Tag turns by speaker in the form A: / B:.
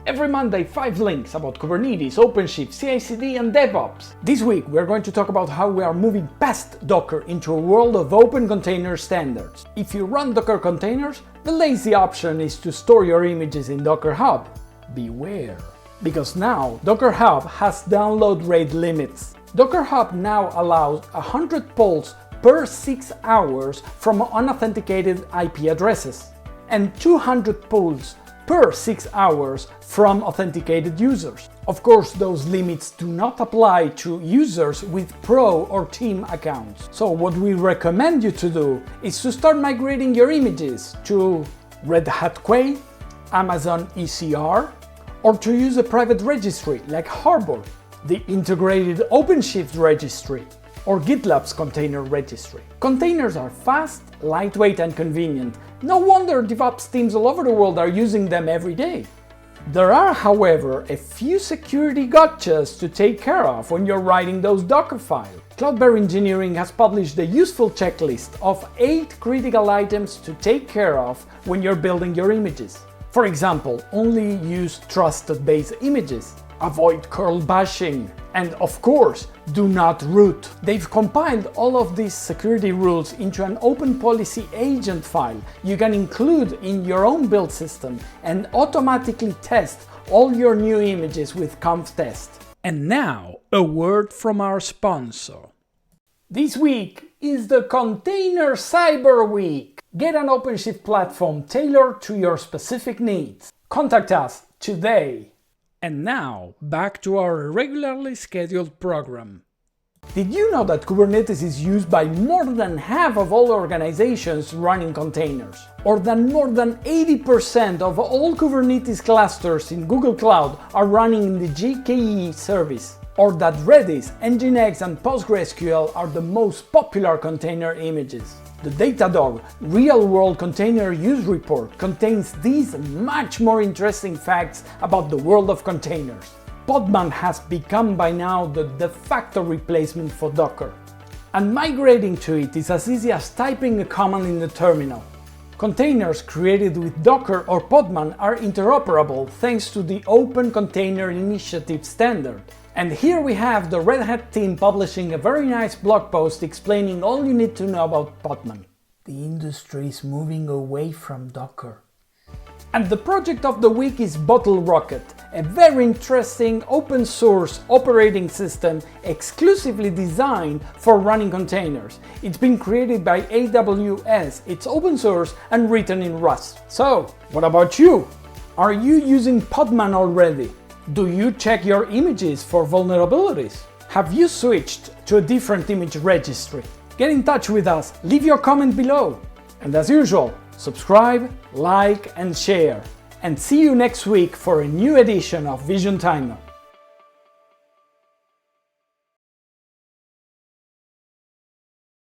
A: Every Monday, 5 links about Kubernetes, OpenShift, CI/CD and DevOps. This week we're going to talk about how we are moving past Docker into a world of open container standards. If you run Docker containers, the lazy option is to store your images in Docker Hub. Beware, because now Docker Hub has download rate limits. Docker Hub now allows 100 polls per 6 hours from unauthenticated IP addresses and 200 polls per 6 hours from authenticated users. Of course, those limits do not apply to users with pro or team accounts. So what we recommend you to do is to start migrating your images to Red Hat Quay, Amazon ECR, or to use a private registry like Harbor, the integrated OpenShift registry, or GitLab's container registry. Containers are fast, lightweight and convenient. No wonder DevOps teams all over the world are using them every day. There are, however, a few security gotchas to take care of when you're writing those Docker files. Cloudberry Engineering has published a useful checklist of 8 critical items to take care of when you're building your images. For example, only use trusted base images. Avoid curl bashing, and of course, do not root. They've compiled all of these security rules into an open policy agent file you can include in your own build system and automatically test all your new images with conf-test. And now, a word from our sponsor. This week is the Container Cyberweek. Get an OpenShift platform tailored to your specific needs. Contact us today. And now, back to our regularly scheduled program. Did you know that Kubernetes is used by more than half of all organizations running containers? Or that more than 80% of all Kubernetes clusters in Google Cloud are running in the GKE service? Or that Redis, Nginx and PostgreSQL are the most popular container images? The Datadog Real-World Container Use Report contains these much more interesting facts about the world of containers. Podman has become by now the de facto replacement for Docker, and migrating to it is as easy as typing a command in the terminal. Containers created with Docker or Podman are interoperable thanks to the Open Container Initiative standard. And here we have the Red Hat team publishing a very nice blog post explaining all you need to know about Podman. The industry is moving away from Docker. And the project of the week is BottleRocket, a very interesting open source operating system exclusively designed for running containers. It's been created by AWS, it's open source and written in Rust. So, what about you? Are you using Podman already? Do you check your images for vulnerabilities? Have you switched to a different image registry? Get in touch with us, leave your comment below. And as usual, subscribe, like and share. And see you next week for a new edition of VSHN.timer.